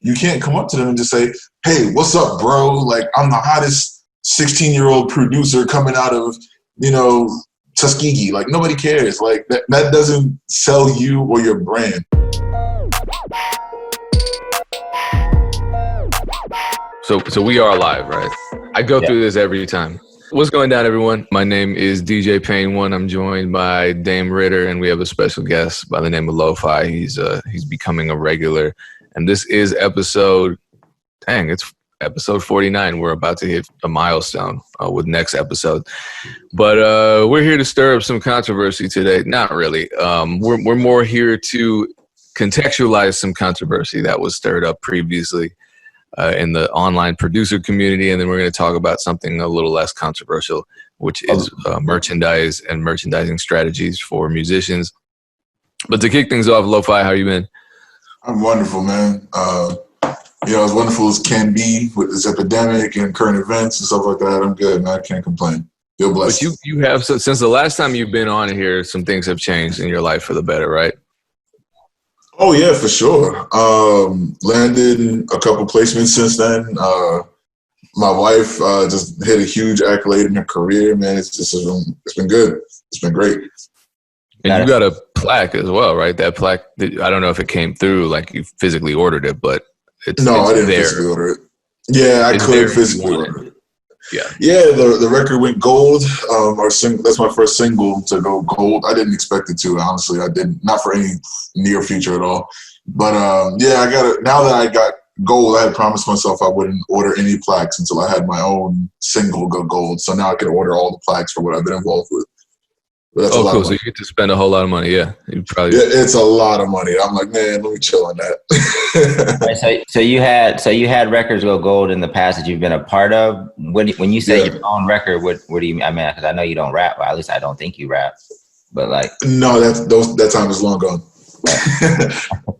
You can't come up to them and just say, "Hey, what's up, bro? Like, I'm the hottest 16-year-old producer coming out of, Tuskegee." Like, nobody cares. Like, that doesn't sell you or your brand. So we are live, right? I go through this every time. What's going down, everyone? My name is DJ Payne One. I'm joined by Dame Ritter, and we have a special guest by the name of Leaux Fi. He's becoming a regular, and this is episode 49. We're about to hit a milestone with next episode, but we're here to stir up some controversy today. Not really. We're more here to contextualize some controversy that was stirred up previously in the online producer community, and then we're going to talk about something a little less controversial, which is merchandise and merchandising strategies for musicians. But to kick things off, Leaux Fi, how you been? I'm wonderful, man. As wonderful as can be with this epidemic and current events and stuff like that. I'm good, man. I can't complain. Feel blessed. But you have, since the last time you've been on here, some things have changed in your life for the better, right? Oh, yeah, for sure. Landed a couple placements since then. My wife just hit a huge accolade in her career, man. It's been good. It's been great. And you got a plaque as well, right? That plaque, I don't know if it came through, like you physically ordered it, but I didn't physically order it. Yeah, I could physically order it. Yeah, the record went gold. That's my first single to go gold. I didn't expect it to, honestly. I didn't, not for any near future at all. But I got it. Now that I got gold, I had promised myself I wouldn't order any plaques until I had my own single go gold. So now I can order all the plaques for what I've been involved with. Cool. So you get to spend a whole lot of money. Yeah, it's a lot of money. I'm like, man, let me chill on that. Right, so you had records go gold in the past that you've been a part of. When you say your own record, what do you mean? I mean, because I know you don't rap, or at least I don't think you rap. But no, that time is long gone.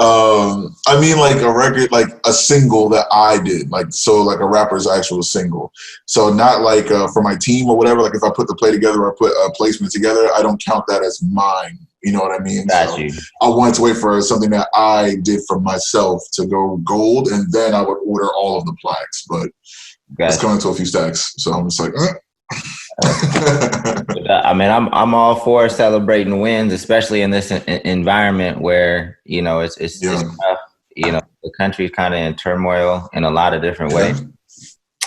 I mean, like a record, like a single that I did, like a rapper's actual single. So not like for my team or whatever. Like if I put the play together or put a placement together, I don't count that as mine. You know what I mean? Got you. I wanted to wait for something that I did for myself to go gold, and then I would order all of the plaques. But it's coming to a few stacks, so I'm just like. I mean, I'm all for celebrating wins, especially in this environment where it's tough. The country's kind of in turmoil in a lot of different ways.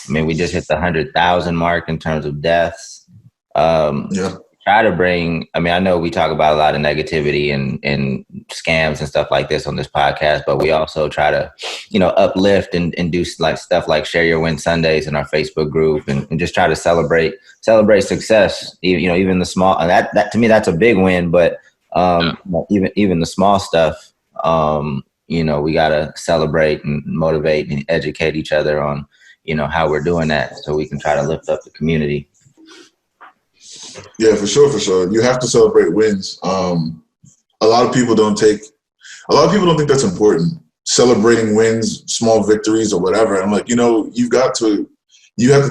I mean, we just hit the 100,000 mark in terms of deaths. Try to bring. I mean, I know we talk about a lot of negativity and scams and stuff like this on this podcast, but we also try to, uplift and do like stuff like Share Your Win Sundays in our Facebook group and just try to celebrate success. Even the small. And that to me, that's a big win. But even the small stuff, we gotta celebrate and motivate and educate each other on, how we're doing that, so we can try to lift up the community. Yeah, for sure. You have to celebrate wins. A lot of people don't think that's important. Celebrating wins, small victories or whatever. I'm like, you have to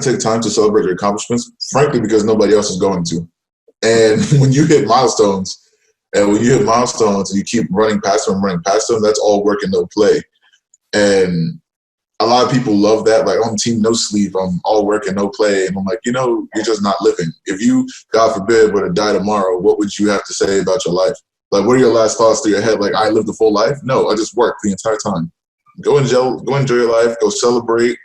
take time to celebrate your accomplishments, frankly, because nobody else is going to. And when you hit milestones and you keep running past them, that's all work and no play. And a lot of people love that, like, on Team No Sleep, I'm all work and no play. And I'm like, you're just not living. If you, God forbid, were to die tomorrow, what would you have to say about your life? Like, what are your last thoughts through your head? Like, I lived a full life? No, I just worked the entire time. Go enjoy your life. Go celebrate.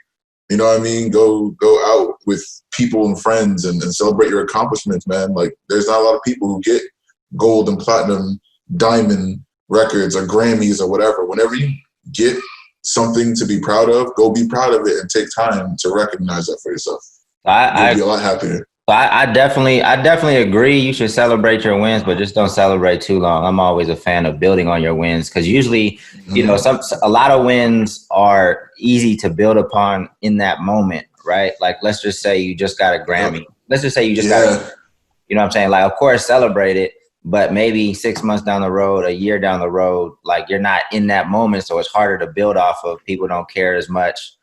You know what I mean? Go out with people and friends and celebrate your accomplishments, man. Like, there's not a lot of people who get gold and platinum, diamond records or Grammys or whatever. Whenever you get something to be proud of, go be proud of it and take time to recognize that for yourself. You'll be a lot happier. I definitely agree. You should celebrate your wins, but just don't celebrate too long. I'm always a fan of building on your wins, because usually, a lot of wins are easy to build upon in that moment, right? Like, let's just say you just got a Grammy. Let's just say you just got what I'm saying? Like, of course, celebrate it. But maybe 6 months down the road, a year down the road, like, you're not in that moment, so it's harder to build off of. People don't care as much.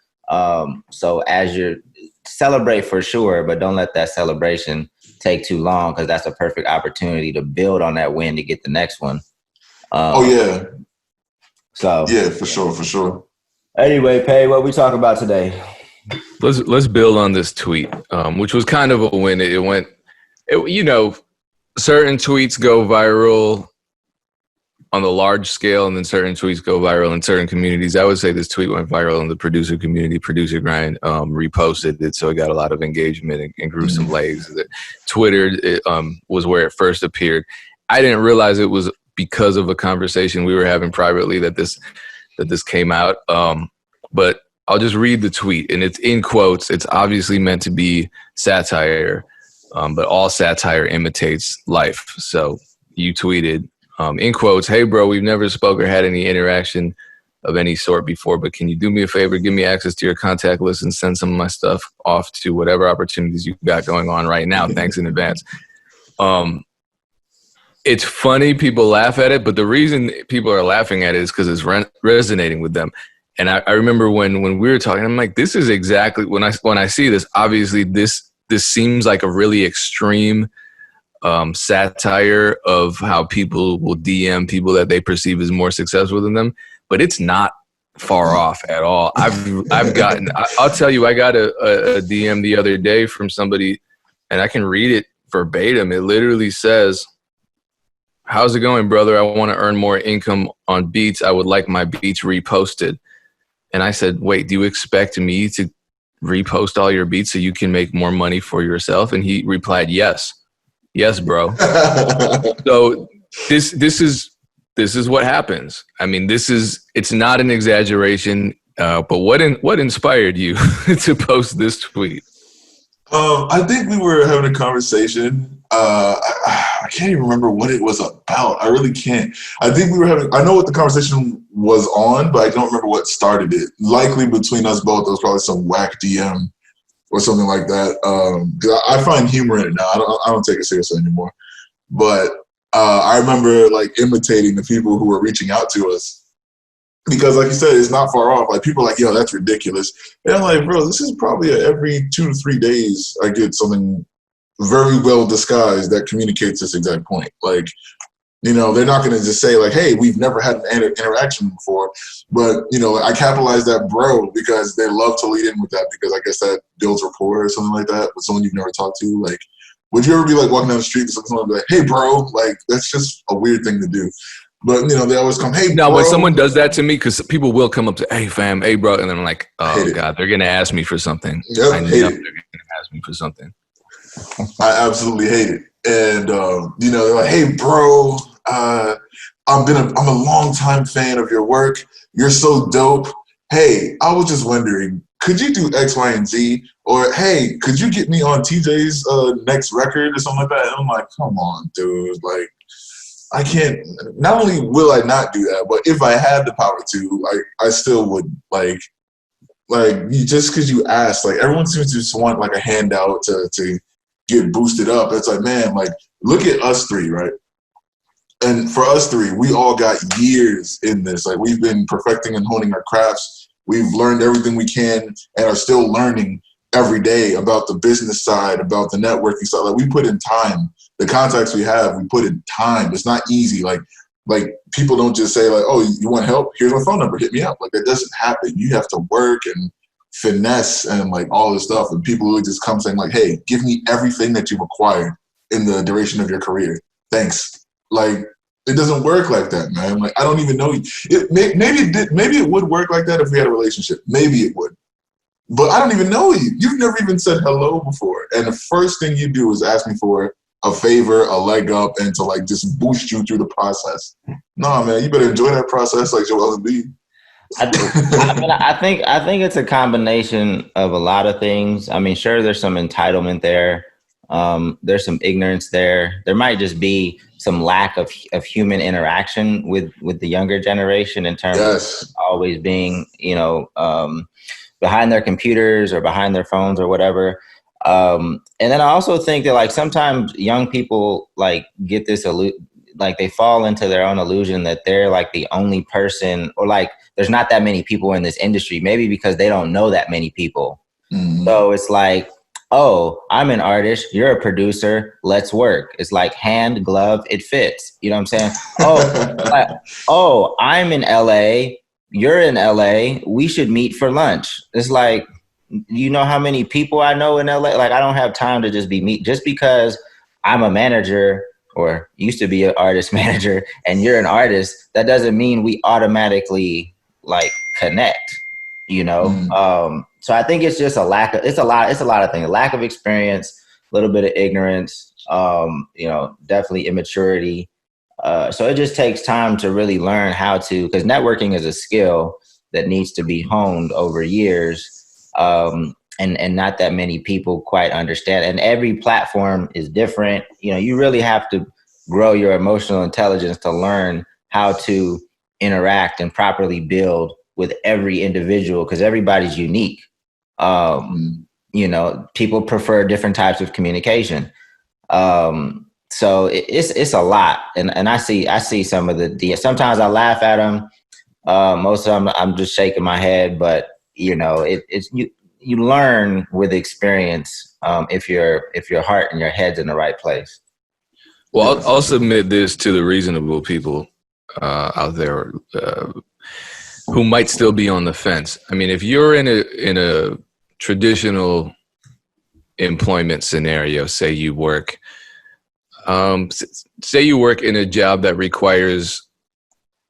So as you celebrate for sure, but don't let that celebration take too long, because that's a perfect opportunity to build on that win to get the next one. So yeah, for sure. Anyway, Pay, what we talk about today? Let's build on this tweet, which was kind of a win. Certain tweets go viral on the large scale, and then certain tweets go viral in certain communities. I would say this tweet went viral in the producer community. Producer Grind reposted it, so it got a lot of engagement and grew some legs. Twitter was where it first appeared. I didn't realize it was because of a conversation we were having privately that this came out. But I'll just read the tweet, and it's in quotes. It's obviously meant to be satire, but all satire imitates life. So you tweeted, in quotes, "Hey, bro, we've never spoke or had any interaction of any sort before, but can you do me a favor? Give me access to your contact list and send some of my stuff off to whatever opportunities you've got going on right now. Thanks in advance." It's funny. People laugh at it, but the reason people are laughing at it is because it's resonating with them. And I remember when we were talking, I'm like, this is exactly when I see this. Obviously, this seems like a really extreme satire of how people will DM people that they perceive as more successful than them, but it's not far off at all. I'll tell you, I got a DM the other day from somebody, and I can read it verbatim. It literally says, "How's it going, brother? I want to earn more income on beats. I would like my beats reposted." And I said, "Wait, do you expect me to repost all your beats so you can make more money for yourself?" And he replied, "Yes. Yes, bro." So this is what happens. I mean, it's not an exaggeration. But what inspired you to post this tweet? I think we were having a conversation. I can't even remember what it was about. I really can't. I think I know what the conversation was on, but I don't remember what started it. Likely between us both, there was probably some whack DM or something like that. I find humor in it now. I don't take it seriously anymore. But I remember like imitating the people who were reaching out to us. Because like you said, it's not far off. Like people are like, "Yo, that's ridiculous." And I'm like, bro, this is probably every 2 to 3 days I get something very well disguised that communicates this exact point. Like, they're not going to just say like, "Hey, we've never had an interaction before." But, I capitalize that bro because they love to lead in with that because I guess that builds rapport or something like that with someone you've never talked to. Like, would you ever be like walking down the street and someone be like, "Hey, bro," like that's just a weird thing to do. But, they always come, "Hey, now, bro." when someone does that to me, because people will come up to, "Hey, fam, hey, bro," and then I'm like, "Oh, God, they're going to ask me for something." Yep, I know they're going to ask me for something. I absolutely hate it. And, they're like, "Hey, bro, I'm a longtime fan of your work. You're so dope. Hey, I was just wondering, could you do X, Y, and Z? Or, hey, could you get me on TJ's next record or something like that?" And I'm like, come on, dude. Like, I can't. Not only will I not do that, but if I had the power to, I still would. Like just because you asked, like everyone seems to just want like a handout to get boosted up. It's like, man, like look at us three, right? And for us three, we all got years in this. Like we've been perfecting and honing our crafts. We've learned everything we can and are still learning every day about the business side, about the networking side. Like we put in time. The contacts we have, we put in time. It's not easy. Like people don't just say like, "Oh, you want help? Here's my phone number. Hit me up." Like that doesn't happen. You have to work and finesse and like all this stuff. And people will just come saying like, "Hey, give me everything that you've acquired in the duration of your career. Thanks." Like it doesn't work like that, man. Like I don't even know you. Maybe it would work like that if we had a relationship. Maybe it would. But I don't even know you. You've never even said hello before. And the first thing you do is ask me for a favor, a leg up, and to like just boost you through the process. No, man, you better enjoy that process like Joel Embiid. I think it's a combination of a lot of things. I mean, sure, there's some entitlement there. There's some ignorance there. There might just be some lack of human interaction with the younger generation in terms of always being, behind their computers or behind their phones or whatever. And then I also think that like sometimes young people like get this like they fall into their own illusion that they're like the only person or like there's not that many people in this industry, maybe because they don't know that many people. Mm-hmm. So it's like, "Oh, I'm an artist. You're a producer. Let's work." It's like hand, glove, it fits. You know what I'm saying? Oh, I'm in LA. you're in LA, we should meet for lunch. It's like, you know how many people I know in LA? Like, I don't have time to just just because I'm a manager or used to be an artist manager and you're an artist, that doesn't mean we automatically like connect, you know? So I think it's just it's a lot of things, a lack of experience, a little bit of ignorance, you know, definitely immaturity. So it just takes time to really learn how to, because networking is a skill that needs to be honed over years. And not that many people quite understand. And every platform is different. You know, you really have to grow your emotional intelligence to learn how to interact and properly build with every individual, because everybody's unique. You know, people prefer different types of communication. So it's a lot. And I see some of the sometimes I laugh at them. Most of them I'm just shaking my head, but you know, it's you learn with experience, if your heart and your head's in the right place. Well, I'll submit this to the reasonable people out there who might still be on the fence. I mean, if you're in a traditional employment scenario, say you work in a job that requires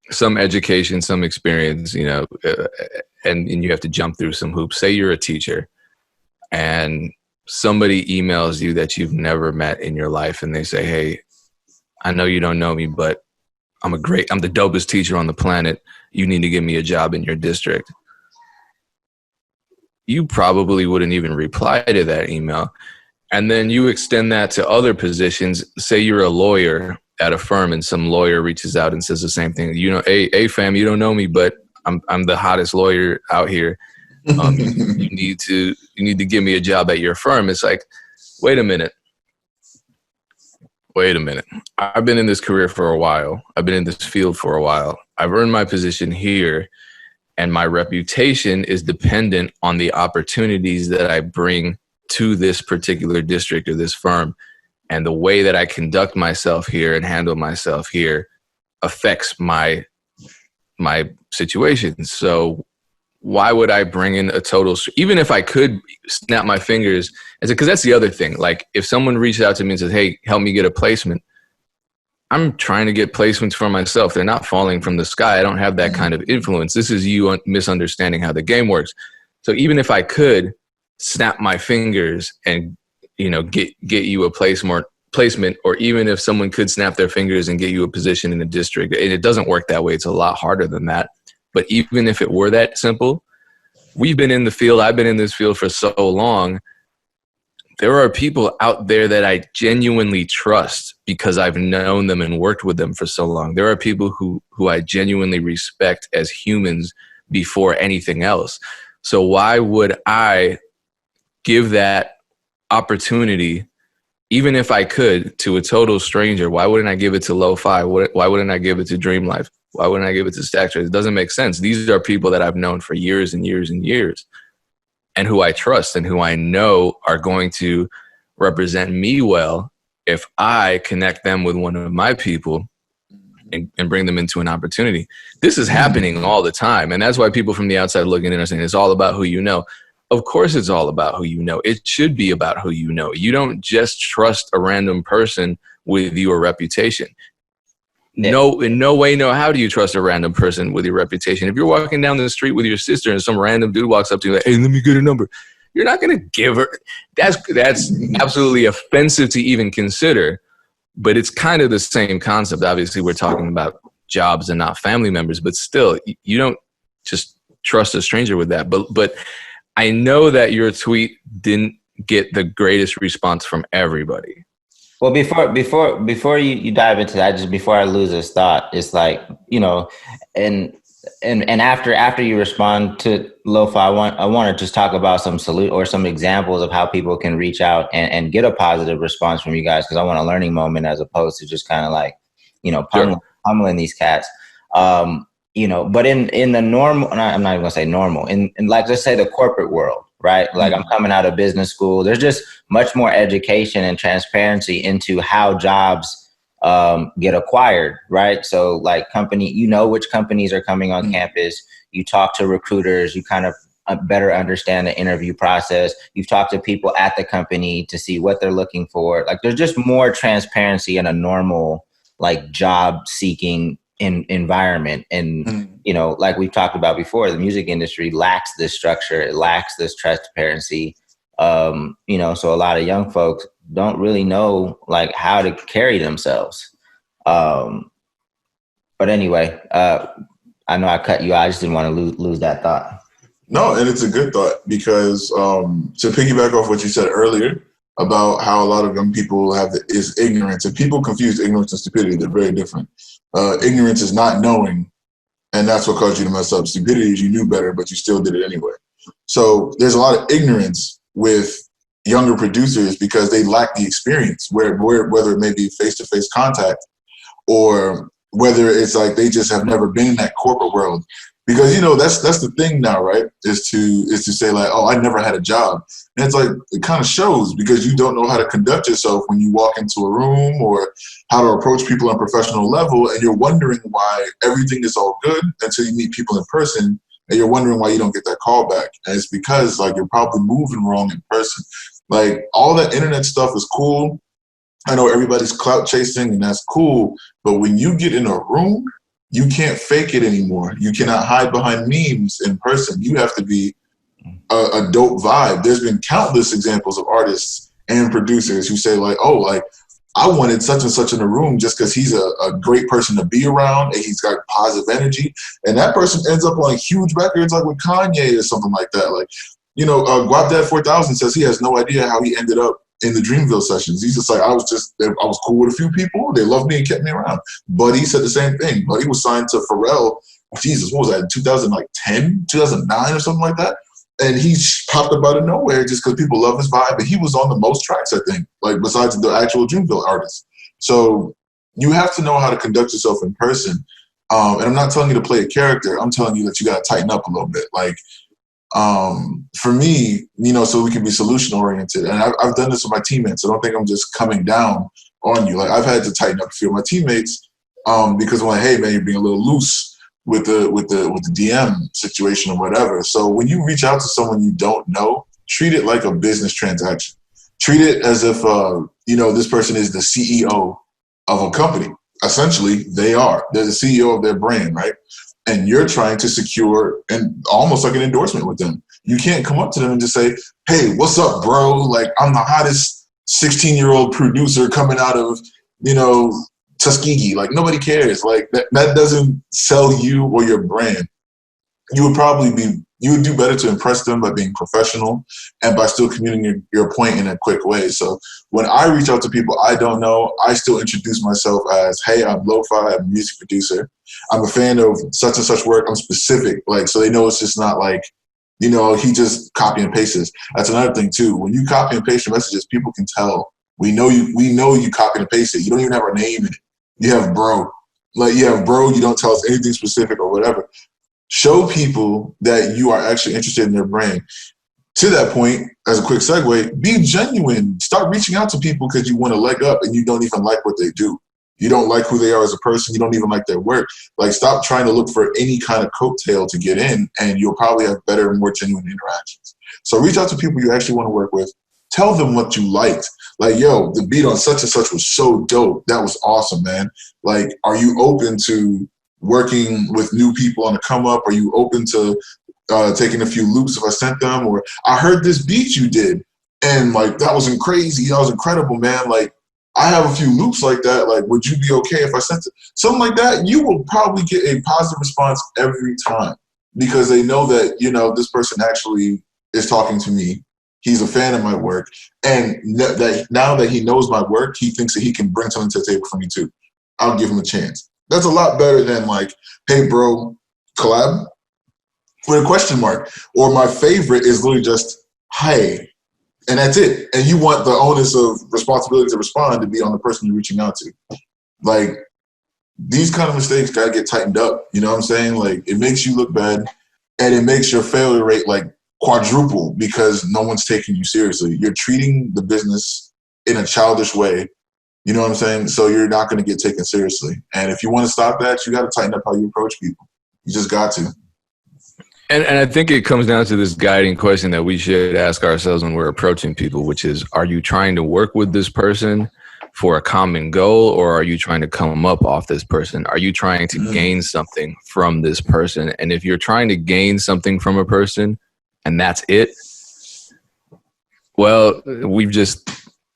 some education, some experience, you know, and you have to jump through some hoops. Say you're a teacher and somebody emails you that you've never met in your life and they say, hey, I know you don't know me, but I'm the dopest teacher on the planet. You need to give me a job in your district. You probably wouldn't even reply to that email. And then you extend that to other positions. Say you're a lawyer at a firm and some lawyer reaches out and says the same thing. You know, hey fam, you don't know me, but I'm the hottest lawyer out here. You need to give me a job at your firm. It's like, wait a minute. I've been in this career for a while. I've been in this field for a while. I've earned my position here, and my reputation is dependent on the opportunities that I bring to this particular district or this firm. And the way that I conduct myself here and handle myself here affects my situation. So why would I bring in a total, even if I could snap my fingers, because that's the other thing. Like if someone reaches out to me and says, hey, help me get a placement, I'm trying to get placements for myself. They're not falling from the sky. I don't have that kind of influence. This is you misunderstanding how the game works. So even if I could snap my fingers and, you know, get you a placement, or even if someone could snap their fingers and get you a position in a district, and it doesn't work that way. It's a lot harder than that. But even if it were that simple, we've been in the field. I've been in this field for so long. There are people out there that I genuinely trust because I've known them and worked with them for so long. There are people who I genuinely respect as humans before anything else. So why would I give that opportunity, even if I could, to a total stranger? Why wouldn't I give it to Leaux Fi? Why wouldn't I give it to Dream Life? Why wouldn't I give it to Stack Trade? It doesn't make sense. These are people that I've known for years and years and years, and who I trust and who I know are going to represent me well if I connect them with one of my people and bring them into an opportunity. This is happening all the time. And that's why people from the outside looking in are saying it's all about who you know. Of course it's all about who you know. It should be about who you know. You don't just trust a random person with your reputation. No, in no way, no. How do you trust a random person with your reputation? If you're walking down the street with your sister and some random dude walks up to you like, hey, let me get a number, you're not going to give her. That's absolutely offensive to even consider. But it's kind of the same concept. Obviously, we're talking about jobs and not family members, but still, you don't just trust a stranger with that. But I know that your tweet didn't get the greatest response from everybody. Well, before you dive into that, just before I lose this thought, it's like, you know, and after you respond to Leaux Fi, I want to just talk about some examples of how people can reach out and get a positive response from you guys, because I want a learning moment as opposed to just kind of like, you know, pummeling these cats. You know, but in the normal, I'm not even gonna say normal, in like, let's say the corporate world, right? Like I'm coming out of business school. There's just much more education and transparency into how jobs get acquired, right? So like you know which companies are coming on campus. You talk to recruiters, you kind of better understand the interview process. You've talked to people at the company to see what they're looking for. Like there's just more transparency in a normal like job seeking environment. And, you know, like we've talked about before, the music industry lacks this structure. It lacks this transparency. You know, so a lot of young folks don't really know like how to carry themselves. But anyway, I know I cut you out. I just didn't want to lose that thought. No, and it's a good thought because to piggyback off what you said earlier about how a lot of young people is ignorance, and people confuse ignorance and stupidity. They're very different. Ignorance is not knowing, and that's what caused you to mess up. Stupidity is you knew better, but you still did it anyway. So there's a lot of ignorance with younger producers because they lack the experience, whether it may be face-to-face contact or whether it's like they just have never been in that corporate world. Because, you know, that's the thing now, right? Is to say like, oh, I never had a job. And it's like, it kind of shows because you don't know how to conduct yourself when you walk into a room or how to approach people on a professional level. And you're wondering why everything is all good until you meet people in person. And you're wondering why you don't get that call back. And it's because like you're probably moving wrong in person. Like all that internet stuff is cool. I know everybody's clout chasing and that's cool. But when you get in a room, you can't fake it anymore. You cannot hide behind memes in person. You have to be a dope vibe. There's been countless examples of artists and producers who say like, oh, like I wanted such and such in a room just because he's a great person to be around and he's got positive energy. And that person ends up on huge records like with Kanye or something like that. Like, you know, Guap Dad 4000 says he has no idea how he ended up in the Dreamville sessions. He's just like, I was cool with a few people. They loved me and kept me around. Buddy said the same thing. Buddy was signed to Pharrell. Jesus, what was that, 2010, 2009 or something like that? And he popped up out of nowhere just because people love his vibe. And he was on the most tracks, I think, like besides the actual Dreamville artists. So you have to know how to conduct yourself in person. And I'm not telling you to play a character. I'm telling you that you got to tighten up a little bit. Like, for me, you know, so we can be solution oriented. And I've done this with my teammates. I don't think I'm just coming down on you. Like I've had to tighten up a few of my teammates because I'm like, hey man, you're being a little loose with the DM situation or whatever. So when you reach out to someone you don't know, treat it like a business transaction. Treat it as if you know, this person is the CEO of a company. Essentially, they're the CEO of their brand, right? And you're trying to secure and almost like an endorsement with them. You can't come up to them and just say, hey, what's up, bro? Like, I'm the hottest 16-year-old producer coming out of, you know, Tuskegee. Like, nobody cares. Like, that doesn't sell you or your brand. You would do better to impress them by being professional and by still communicating your point in a quick way. So when I reach out to people I don't know, I still introduce myself as, hey, I'm Leaux Fi, I'm a music producer. I'm a fan of such and such work. I'm specific, like, so they know it's just not like, you know, he just copy and pastes. That's another thing too. When you copy and paste your messages, people can tell. We know you copy and paste it. You don't even have our name in it. You have bro. Like, you have bro, you don't tell us anything specific or whatever. Show people that you are actually interested in their brand. To that point, as a quick segue, be genuine. Start reaching out to people because you want a leg up and you don't even like what they do. You don't like who they are as a person. You don't even like their work. Like, stop trying to look for any kind of coattail to get in, and you'll probably have better and more genuine interactions. So reach out to people you actually want to work with. Tell them what you liked. Like, yo, the beat on such and such was so dope. That was awesome, man. Like, are you open to working with new people on the come up? Are you open to taking a few loops if I sent them? Or I heard this beat you did and like, that wasn't crazy. That was incredible, man. Like, I have a few loops like that. Like, would you be okay if I sent it? Something like that. You will probably get a positive response every time because they know that, you know, this person actually is talking to me. He's a fan of my work. And that now that he knows my work, he thinks that he can bring something to the table for me too. I'll give him a chance. That's a lot better than like, hey, bro, collab? With a question mark. Or my favorite is literally just, hey. And that's it. And you want the onus of responsibility to respond to be on the person you're reaching out to. Like, these kind of mistakes got to get tightened up. You know what I'm saying? Like, it makes you look bad and it makes your failure rate like quadruple because no one's taking you seriously. You're treating the business in a childish way. You know what I'm saying? So you're not going to get taken seriously. And if you want to stop that, you got to tighten up how you approach people. You just got to. And I think it comes down to this guiding question that we should ask ourselves when we're approaching people, which is, are you trying to work with this person for a common goal, or are you trying to come up off this person? Are you trying to gain something from this person? And if you're trying to gain something from a person and that's it, well, we've just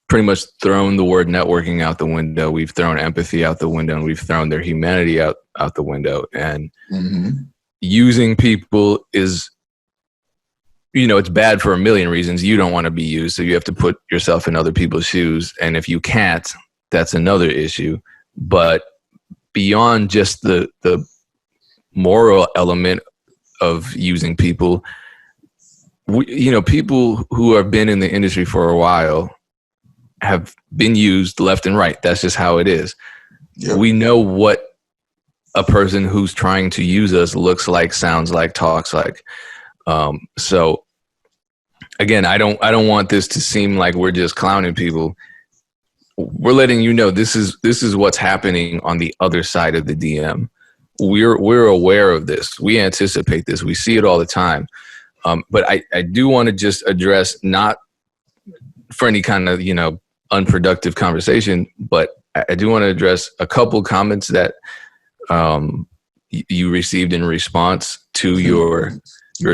pretty much thrown the word networking out the window. We've thrown empathy out the window, and we've thrown their humanity out the window. And using people is, it's bad for a million reasons. You don't want to be used, so you have to put yourself in other people's shoes. And if you can't, that's another issue. But beyond just the moral element of using people, people who have been in the industry for a while have been used left and right. That's just how it is. Yep. We know what a person who's trying to use us looks like, sounds like, talks like. So again, I don't want this to seem like we're just clowning people. We're letting you know this is what's happening on the other side of the DM. We're aware of this. We anticipate this. We see it all the time. But I do want to just address, not for any kind of, unproductive conversation, but I do want to address a couple comments that you received in response to your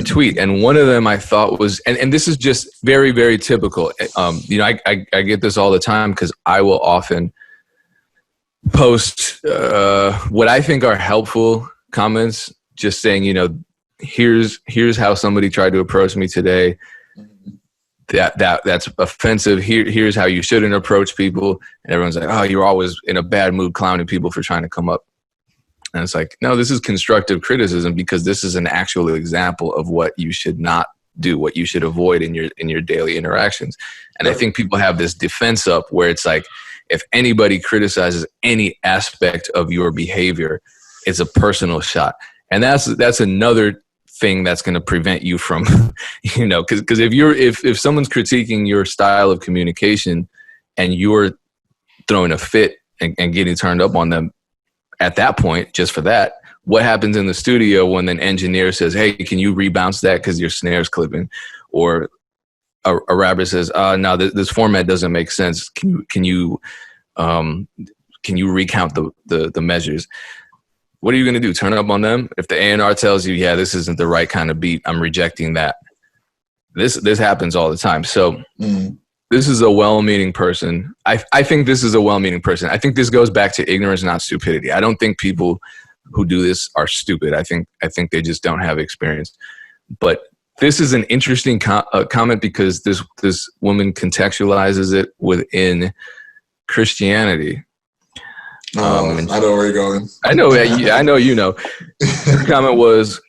tweet. And one of them I thought was, and this is just very, very typical. I get this all the time because I will often post what I think are helpful comments, just saying, here's how somebody tried to approach me today. That's offensive. Here's how you shouldn't approach people. And everyone's like, oh, you're always in a bad mood clowning people for trying to come up. And it's like, no, this is constructive criticism, because this is an actual example of what you should not do, what you should avoid in your daily interactions. And I think people have this defense up where it's like, if anybody criticizes any aspect of your behavior, it's a personal shot. And that's another thing that's going to prevent you from, because if someone's critiquing your style of communication and you're throwing a fit and getting turned up on them at that point, just for that, what happens in the studio when an engineer says, hey, can you rebounce that because your snare's clipping? Or a rapper says, no, this format doesn't make sense. Can you recount the measures? What are you going to do? Turn up on them? If the A&R tells you, yeah, this isn't the right kind of beat, I'm rejecting that. This happens all the time. So this is a well-meaning person. I think this is a well-meaning person. I think this goes back to ignorance, not stupidity. I don't think people who do this are stupid. I think they just don't have experience. But this is an interesting comment, because this woman contextualizes it within Christianity. I know where you're going. I know. Her comment was,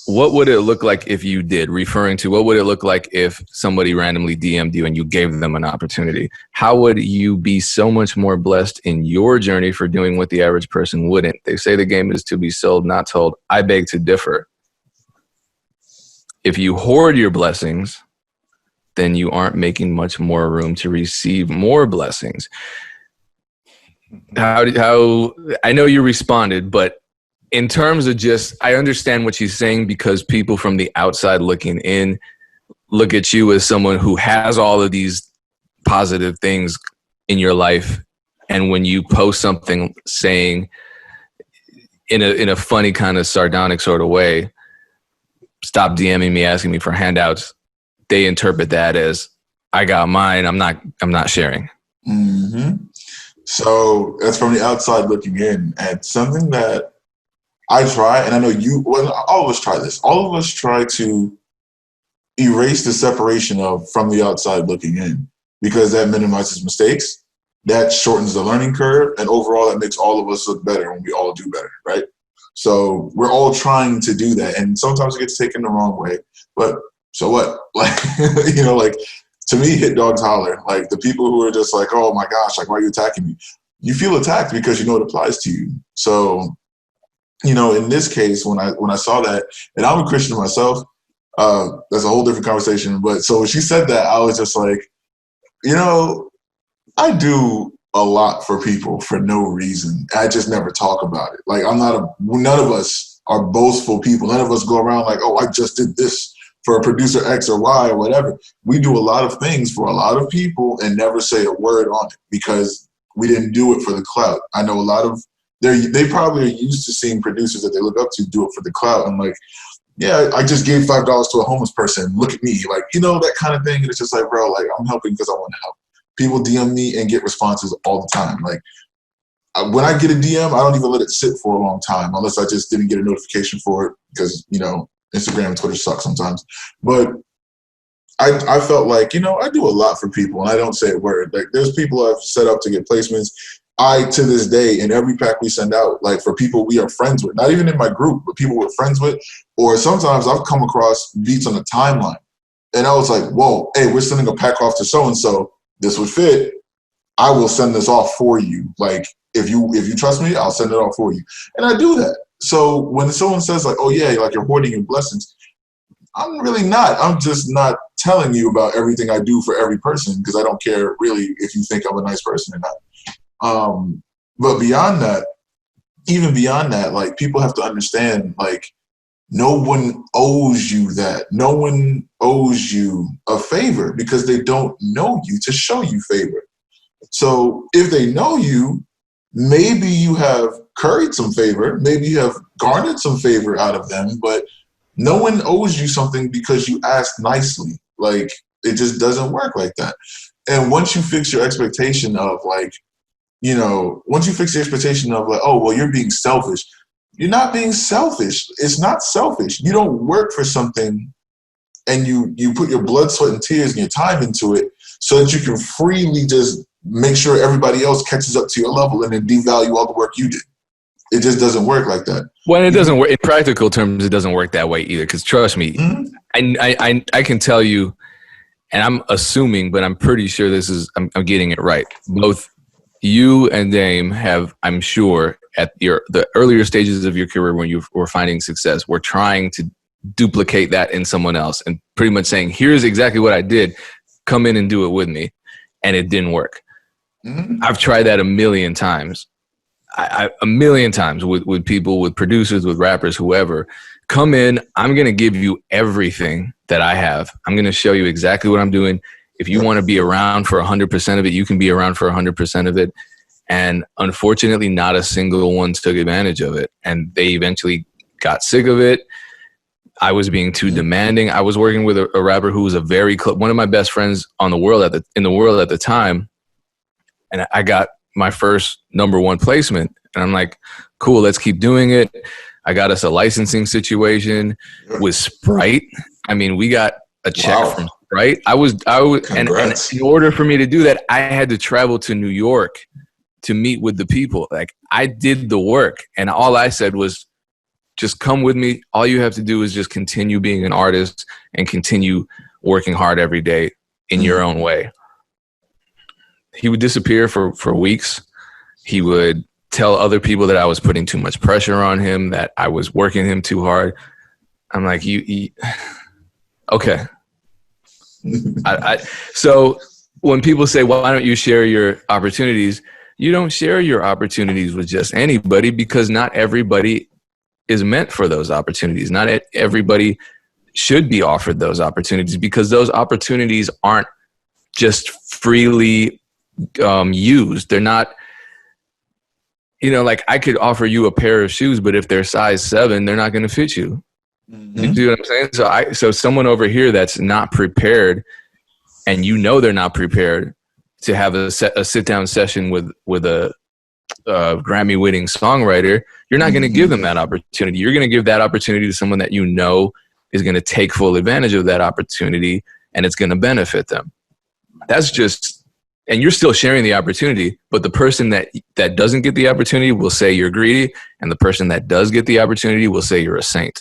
what would it look like if you did? Referring to, what would it look like if somebody randomly DM'd you and you gave them an opportunity? How would you be so much more blessed in your journey for doing what the average person wouldn't? They say the game is to be sold, not told. I beg to differ. If you hoard your blessings, then you aren't making much more room to receive more blessings. How I know you responded, but in terms of just, I understand what she's saying, because people from the outside looking in look at you as someone who has all of these positive things in your life. And when you post something saying in a funny kind of sardonic sort of way, stop DMing me, asking me for handouts, they interpret that as, I got mine, I'm not sharing. Mm-hmm. So that's from the outside looking in. And something that I try, and I know all of us try this. All of us try to erase the separation from the outside looking in, because that minimizes mistakes, that shortens the learning curve, and overall that makes all of us look better when we all do better, right? So we're all trying to do that, and sometimes it gets taken the wrong way. But so what? Like, to me, hit dogs holler. Like, the people who are just like, oh my gosh, like, why are you attacking me? You feel attacked because you know it applies to you. So, in this case, when I saw that, and I'm a Christian myself, that's a whole different conversation. But so when she said that, I was just like, I do a lot for people for no reason. I just never talk about it. Like, none of us are boastful people. None of us go around like, oh, I just did this for a producer X or Y or whatever. We do a lot of things for a lot of people and never say a word on it because we didn't do it for the clout. I know a lot of, they probably are used to seeing producers that they look up to do it for the clout. I'm like, yeah, I just gave $5 to a homeless person. Look at me. Like, you know, that kind of thing. And it's just like, bro, like, I'm helping because I want to help. People DM me and get responses all the time. Like, when I get a DM, I don't even let it sit for a long time unless I just didn't get a notification for it because, you know, Instagram and Twitter suck sometimes. But I felt like, you know, I do a lot for people and I don't say a word. Like, there's people I've set up to get placements. To this day, in every pack we send out, like for people we are friends with, not even in my group, but people we're friends with, or sometimes I've come across beats on the timeline. And I was like, whoa, hey, we're sending a pack off to so-and-so. This would fit. I will send this off for you. Like, if you trust me, I'll send it off for you. And I do that. So when someone says like, oh yeah, like you're hoarding your blessings, I'm really not. I'm just not telling you about everything I do for every person because I don't care really if you think I'm a nice person or not. But beyond that, even beyond that, like people have to understand, like no one owes you that. No one owes you a favor because they don't know you to show you favor. So if they know you, maybe you have curried some favor, maybe you have garnered some favor out of them, but no one owes you something because you asked nicely. Like it just doesn't work like that. And once you fix your expectation of like, you know, once you fix the expectation of like, oh, well, you're being selfish. You're not being selfish. It's not selfish. You don't work for something and you put your blood, sweat, and tears and your time into it so that you can freely just make sure everybody else catches up to your level and then devalue all the work you did. It just doesn't work like that. Well, it doesn't work in practical terms. It doesn't work that way either. Because trust me, I can tell you, and I'm assuming, but I'm pretty sure I'm getting it right. Both you and Dame have, I'm sure, at the earlier stages of your career when you were finding success, were trying to duplicate that in someone else and pretty much saying, here's exactly what I did. Come in and do it with me. And it didn't work. Mm-hmm. I've tried that a million times. A million times with people, with producers, with rappers, whoever. Come in, I'm going to give you everything that I have. I'm going to show you exactly what I'm doing. If you want to be around for 100% of it, you can be around for 100% of it. And unfortunately, not a single one took advantage of it. And they eventually got sick of it. I was being too demanding. I was working with a rapper who was one of my best friends in the world at the time. And I got my first #1 placement. And I'm like, cool, let's keep doing it. I got us a licensing situation with Sprite. I mean, we got a check from Sprite. I was, and in order for me to do that, I had to travel to New York to meet with the people. Like, I did the work, and all I said was, just come with me. All you have to do is just continue being an artist and continue working hard every day in your own way. He would disappear for weeks. He would tell other people that I was putting too much pressure on him, that I was working him too hard. I'm like, okay. So when people say, why don't you share your opportunities? You don't share your opportunities with just anybody because not everybody is meant for those opportunities. Not everybody should be offered those opportunities because those opportunities aren't just freely used. They're not, like I could offer you a pair of shoes, but if they're size 7, they're not going to fit you. Mm-hmm. You see what I'm saying? So someone over here that's not prepared, and they're not prepared to have a sit-down session with a Grammy-winning songwriter, you're not going to give them that opportunity. You're going to give that opportunity to someone that is going to take full advantage of that opportunity, and it's going to benefit them. That's just, and you're still sharing the opportunity, but the person that doesn't get the opportunity will say you're greedy, and the person that does get the opportunity will say you're a saint.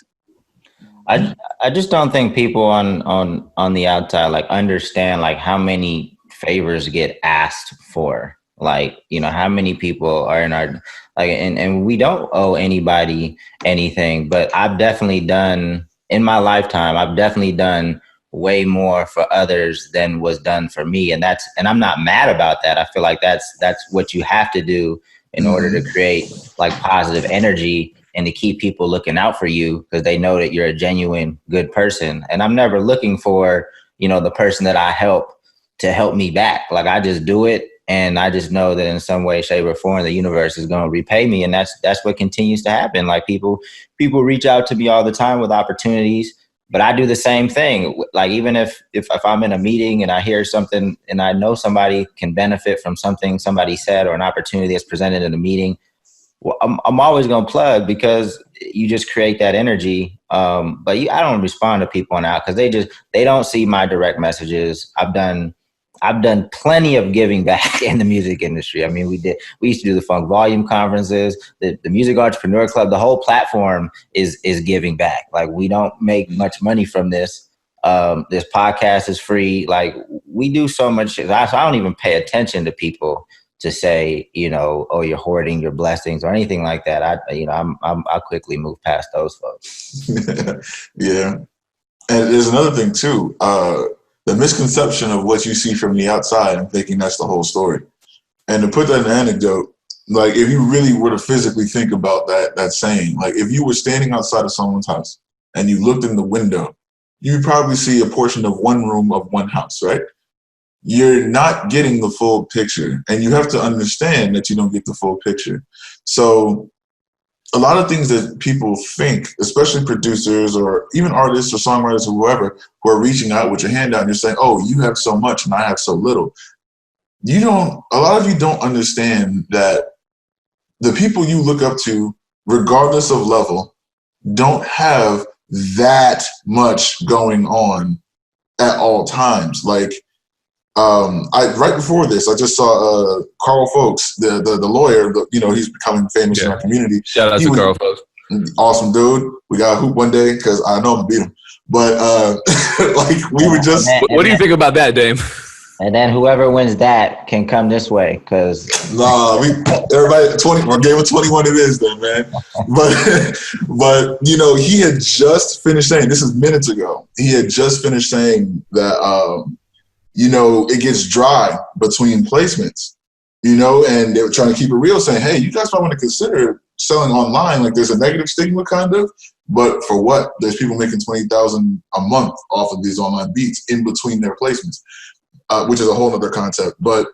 I just don't think people on the outside like understand like how many favors get asked for. Like, how many people are in our like, and we don't owe anybody anything, but I've definitely done in my lifetime. I've definitely done way more for others than was done for me, and I'm not mad about that. I feel like that's what you have to do in order to create like positive energy and to keep people looking out for you because they know that you're a genuine good person. And I'm never looking for, the person that I help to help me back. Like, I just do it. And I just know that in some way, shape, or form, the universe is going to repay me. And that's what continues to happen. Like, people reach out to me all the time with opportunities, but I do the same thing. Like, even if I'm in a meeting and I hear something and I know somebody can benefit from something somebody said or an opportunity that's presented in a meeting, well, I'm always going to plug, because you just create that energy. But I don't respond to people on out because they don't see my direct messages. I've done plenty of giving back in the music industry. I mean, we used to do the Funk Volume conferences, the Music Entrepreneur Club. The whole platform is giving back. Like, we don't make much money from this. This podcast is free. Like, we do so much. So I don't even pay attention to people to say, oh, you're hoarding your blessings or anything like that. I'll quickly move past those folks. Yeah. And there's another thing too. The misconception of what you see from the outside and thinking that's the whole story. And to put that in an anecdote, like, if you really were to physically think about that saying, like, if you were standing outside of someone's house and you looked in the window, you'd probably see a portion of one room of one house, right? You're not getting the full picture, and you have to understand that you don't get the full picture. So a lot of things that people think, especially producers or even artists or songwriters or whoever, who are reaching out with your hand out and you're saying, oh, you have so much and I have so little. A lot of you don't understand that the people you look up to, regardless of level, don't have that much going on at all times. Like, right before this, I just saw Carl Folks, the lawyer. He's becoming famous in our community. Shout out to Carl Folks. Awesome dude. We got to hoop one day because I know I'm gonna beat him. But we were just. What do you think about that, Dame? And then whoever wins that can come this way, because everybody 20. Well, game of 21 it is then, man. But he had just finished saying, this is minutes ago. He had just finished saying that. It gets dry between placements, and they were trying to keep it real, saying, hey, you guys might want to consider selling online. Like, there's a negative stigma kind of, but for what? There's people making $20,000 a month off of these online beats in between their placements, which is a whole other concept. But,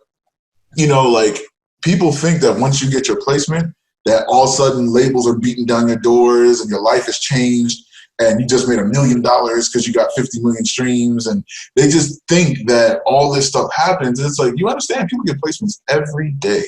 people think that once you get your placement, that all of a sudden labels are beating down your doors and your life has changed. And you just made $1 million because you got 50 million streams. And they just think that all this stuff happens. And it's like, you understand, people get placements every day.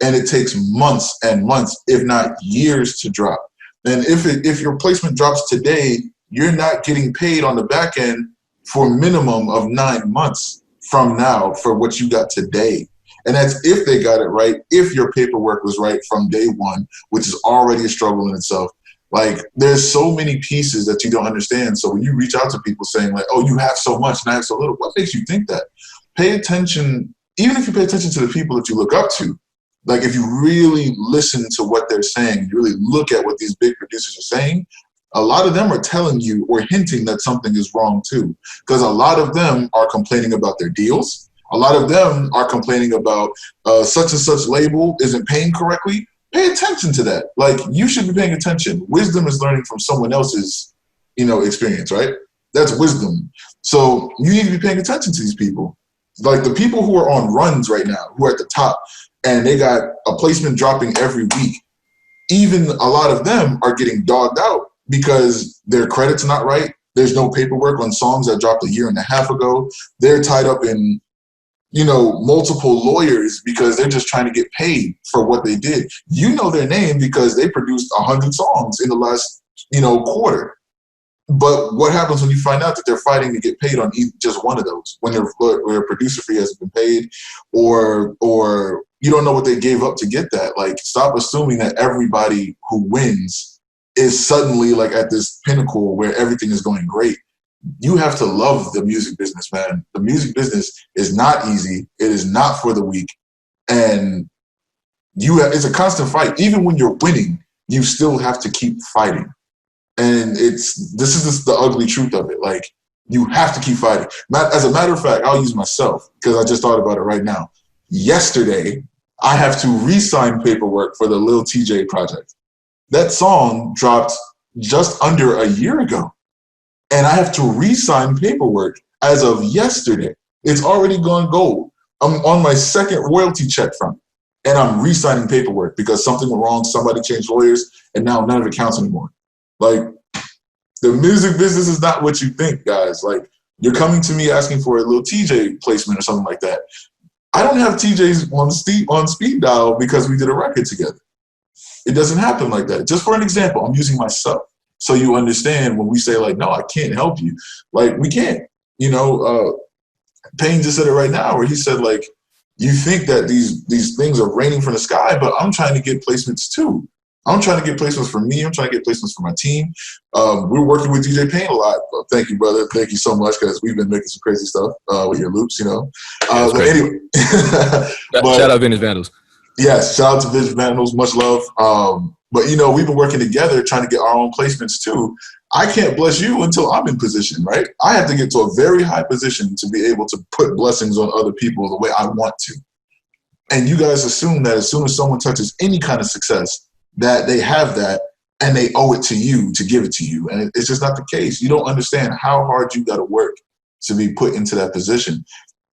And it takes months and months, if not years, to drop. And if your placement drops today, you're not getting paid on the back end for a minimum of 9 months from now for what you got today. And that's if they got it right, if your paperwork was right from day one, which is already a struggle in itself. Like, there's so many pieces that you don't understand. So when you reach out to people saying, like, oh, you have so much and I have so little, what makes you think that? Pay attention, even if you pay attention to the people that you look up to. Like, if you really listen to what they're saying, you really look at what these big producers are saying, a lot of them are telling you or hinting that something is wrong too. Because a lot of them are complaining about their deals. A lot of them are complaining about such and such label isn't paying correctly. Pay attention to that. Like, you should be paying attention. Wisdom is learning from someone else's, experience, right? That's wisdom. So you need to be paying attention to these people. Like, the people who are on runs right now, who are at the top, and they got a placement dropping every week, even a lot of them are getting dogged out because their credit's not right. There's no paperwork on songs that dropped 1.5 years ago. They're tied up in multiple lawyers because they're just trying to get paid for what they did. Their name because they produced 100 songs in the last, quarter. But what happens when you find out that they're fighting to get paid on just one of those, when their producer fee hasn't been paid, or you don't know what they gave up to get that? Like, stop assuming that everybody who wins is suddenly like at this pinnacle where everything is going great. You have to love the music business, man. The music business is not easy. It is not for the weak. And it's a constant fight. Even when you're winning, you still have to keep fighting. And this is the ugly truth of it. Like, you have to keep fighting. As a matter of fact, I'll use myself because I just thought about it right now. Yesterday, I have to re-sign paperwork for the Lil TJ project. That song dropped just under a year ago. And I have to re-sign paperwork as of yesterday. It's already gone gold. I'm on my second royalty check from it. And I'm re-signing paperwork because something went wrong, somebody changed lawyers, and now none of it counts anymore. Like, the music business is not what you think, guys. Like, you're coming to me asking for a little TJ placement or something like that. I don't have TJs on speed dial because we did a record together. It doesn't happen like that. Just for an example, I'm using myself. So you understand when we say, like, no, I can't help you. Like, we can't. You know, Payne just said it right now where he said, like, you think that these things are raining from the sky, but I'm trying to get placements too. I'm trying to get placements for me. I'm trying to get placements for my team. We're working with DJ Payne a lot. Thank you, brother. Thank you so much because we've been making some crazy stuff with your loops, you know. But anyway. Shout out Vintage Vandals. Yes, shout out to Vintage Vandals. Much love. But, you know, we've been working together trying to get our own placements too. I can't bless you until I'm in position, right? I have to get to a very high position to be able to put blessings on other people the way I want to. And you guys assume that as soon as someone touches any kind of success, that they have that and they owe it to you to give it to you. And it's just not the case. You don't understand how hard you got to work to be put into that position.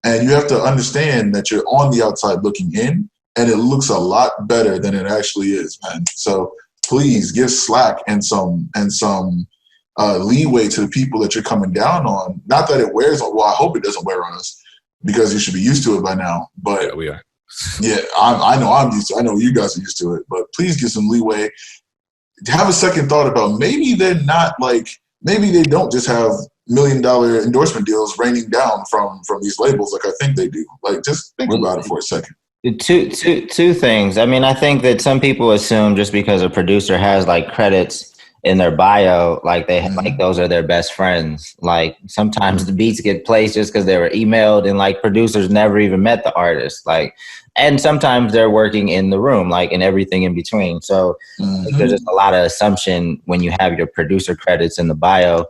And you have to understand that you're on the outside looking in, and it looks a lot better than it actually is, man. So please give slack and some leeway to the people that you're coming down on. Not that it wears on. Well, I hope it doesn't wear on us because you should be used to it by now. But yeah, we are. Yeah, I know I'm used to it. I know you guys are used to it. But please give some leeway. Have a second thought about maybe they're not like, maybe they don't just have $1 million endorsement deals raining down from these labels like I think they do. Like, just think about it for a second. Two things. I mean, I think that some people assume just because a producer has like credits in their bio, like they like those are their best friends. Like sometimes the beats get placed just because they were emailed, and like producers never even met the artist. Like, and sometimes they're working in the room, like, and everything in between. So there's just a lot of assumption when you have your producer credits in the bio.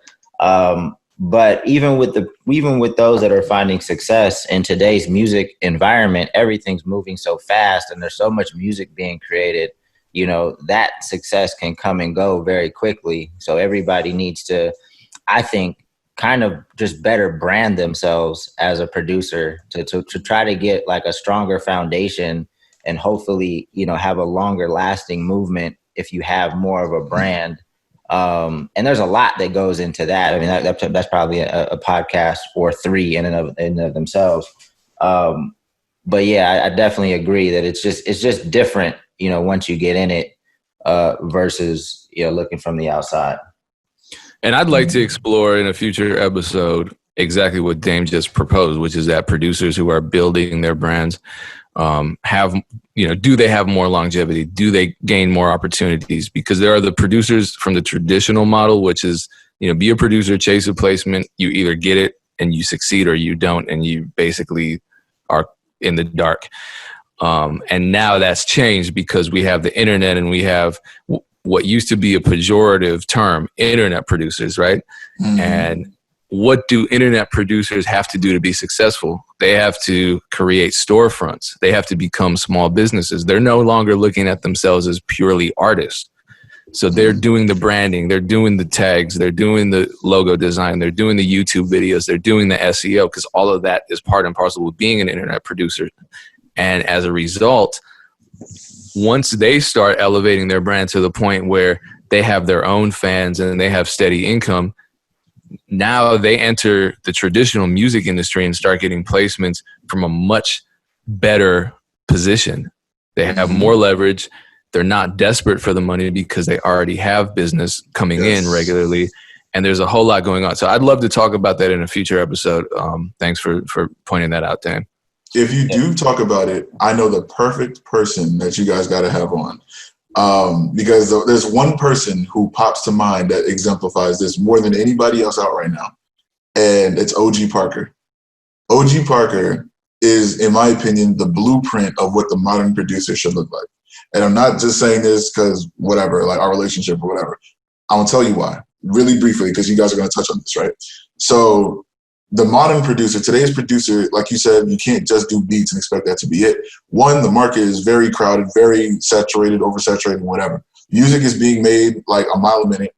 But even with those that are finding success in today's music environment, everything's moving so fast, and there's so much music being created. You know, that success can come and go very quickly. So everybody needs to, I think, kind of just better brand themselves as a producer to try to get like a stronger foundation and hopefully, you know, have a longer lasting movement if you have more of a brand. And there's a lot that goes into that. I mean, that's probably a podcast or three in and of themselves. But yeah, I definitely agree that it's just different, you know, once you get in it, versus, you know, looking from the outside. And I'd like to explore in a future episode exactly what Dame just proposed, which is that producers who are building their brands have, you know, do they have more longevity? Do they gain more opportunities? Because there are the producers from the traditional model, which is, you know, be a producer, chase a placement. You either get it and you succeed or you don't, and you basically are in the dark. And now that's changed because we have the internet and we have what used to be a pejorative term, internet producers, right? And what do internet producers have to do to be successful? They have to create storefronts. They have to become small businesses. They're no longer looking at themselves as purely artists. So they're doing the branding, they're doing the tags, they're doing the logo design, they're doing the YouTube videos, they're doing the SEO, because all of that is part and parcel with being an internet producer. And as a result, once they start elevating their brand to the point where they have their own fans and they have steady income, now they enter the traditional music industry and start getting placements from a much better position. They have more leverage. They're not desperate for the money because they already have business coming in regularly. And there's a whole lot going on. So I'd love to talk about that in a future episode. Thanks for pointing that out, Dan. If you do talk about it, I know the perfect person that you guys got to have on. Because there's one person who pops to mind that exemplifies this more than anybody else out right now. And it's OG Parker. OG Parker is, in my opinion, the blueprint of what the modern producer should look like. And I'm not just saying this because whatever, like our relationship or whatever. I'm going to tell you why, really briefly, because you guys are going to touch on this, right? So the modern producer, today's producer, like you said, you can't just do beats and expect that to be it. One, the market is very crowded, very saturated, oversaturated, whatever. Music is being made like a mile a minute.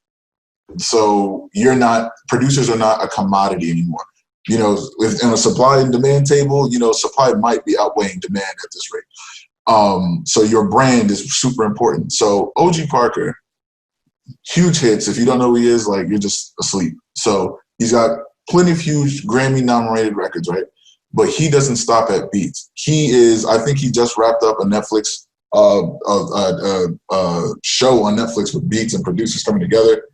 So producers are not a commodity anymore. You know, if in a supply and demand table, you know, supply might be outweighing demand at this rate. So your brand is super important. So OG Parker, huge hits. If you don't know who he is, like, you're just asleep. So he's got plenty of huge Grammy-nominated records, right? But he doesn't stop at beats. I think he just wrapped up a Netflix show on Netflix with beats and producers coming together.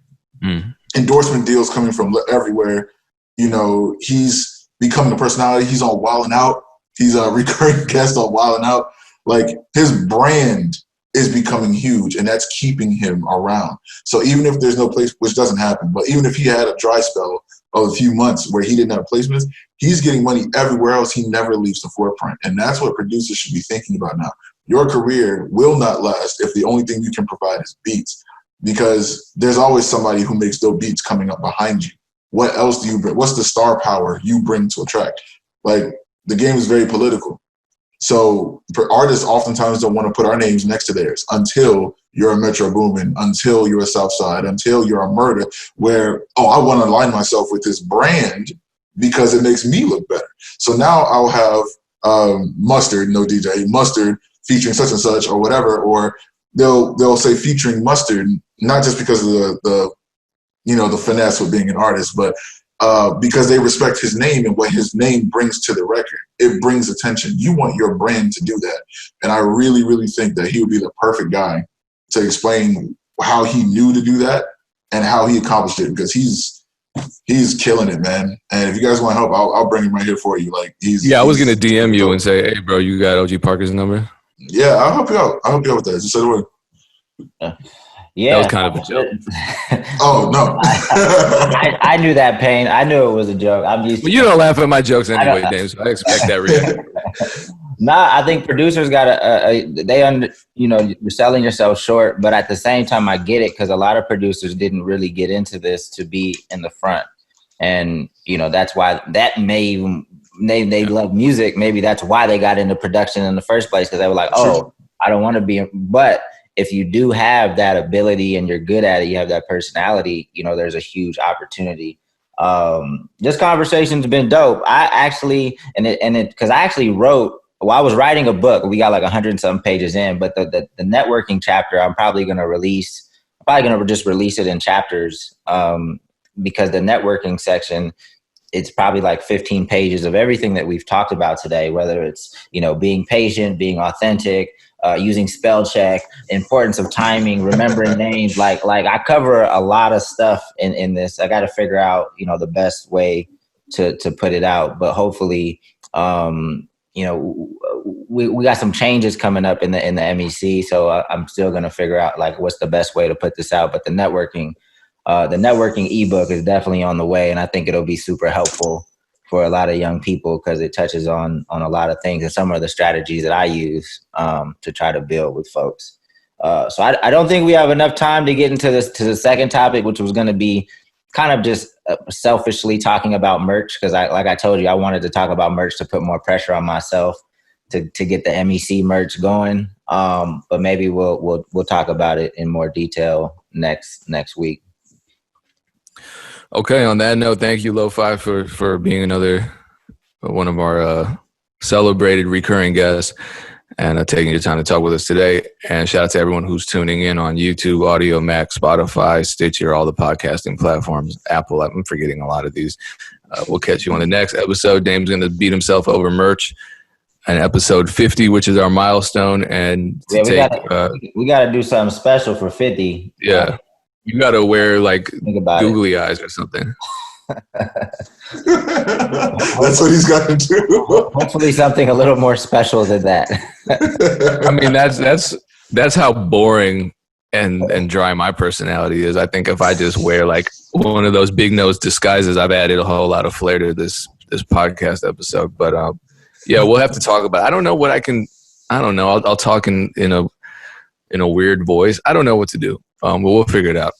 Endorsement deals coming from everywhere. You know, he's becoming a personality. He's on Wild 'N Out. He's a recurring guest on Wild 'N Out. Like, his brand is becoming huge, and that's keeping him around. So even if there's no place, which doesn't happen, but even if he had a dry spell of a few months where he didn't have placements, he's getting money everywhere else. He never leaves the forefront. And that's what producers should be thinking about now. Your career will not last if the only thing you can provide is beats, because there's always somebody who makes dope beats coming up behind you. What else do you bring? What's the star power you bring to a track? Like, the game is very political. So artists oftentimes don't want to put our names next to theirs until you're a Metro Boomin, until you're a Southside, until you're a Murder, where, I want to align myself with this brand because it makes me look better. So now I'll have Mustard, no DJ, Mustard featuring such and such or whatever, or they'll say featuring Mustard, not just because of the finesse of being an artist, but because they respect his name and what his name brings to the record. It brings attention. You want your brand to do that. And I really, really think that he would be the perfect guy to explain how he knew to do that and how he accomplished it, because he's killing it, man. And if you guys want to help, I'll bring him right here for you. Like, I was going to DM you and say, hey, bro, you got OG Parker's number? Yeah, I'll help you out. With that. Just say the word. Yeah, that was kind of a joke. Oh, no. I knew that pain. I knew it was a joke. I'm used to you don't laugh at my jokes anyway, Dave, so I expect that reaction. I think producers got you're selling yourself short, but at the same time, I get it, because a lot of producers didn't really get into this to be in the front. And, that's why they love music. Maybe that's why they got into production in the first place, because they were like, I don't want to be, but if you do have that ability and you're good at it, you have that personality, there's a huge opportunity. This conversation's been dope. I actually, because I actually wrote, I was writing a book. We got like 100 and some pages in, but the networking chapter, I'm probably going to just release it in chapters, because the networking section, it's probably like 15 pages of everything that we've talked about today, whether it's, being patient, being authentic, using spell check, importance of timing, remembering names. Like I cover a lot of stuff in this. I got to figure out, the best way to put it out. But hopefully, we got some changes coming up in the MEC. So I'm still going to figure out like what's the best way to put this out. But the networking ebook is definitely on the way, and I think it'll be super helpful for a lot of young people, because it touches on a lot of things and some of the strategies that I use to try to build with folks. So I don't think we have enough time to get into to the second topic, which was going to be kind of just selfishly talking about merch, because like I told you, I wanted to talk about merch to put more pressure on myself to get the MEC merch going. But maybe we'll talk about it in more detail next week. Okay, on that note, thank you, Leaux Fi, for being another one of our celebrated recurring guests and taking your time to talk with us today. And shout out to everyone who's tuning in on YouTube, Audio Mac, Spotify, Stitcher, all the podcasting platforms, Apple. I'm forgetting a lot of these. We'll catch you on the next episode. Dame's going to beat himself over merch. And episode 50, which is our milestone. And we got to do something special for 50. Yeah. You got to wear like googly eyes or something. That's what he's got to do. Hopefully something a little more special than that. I mean, that's how boring and dry my personality is. I think if I just wear like one of those big nose disguises, I've added a whole lot of flair to this podcast episode. But yeah, we'll have to talk about it. I don't know what I don't know. I'll talk in a weird voice. I don't know what to do. But we'll figure it out.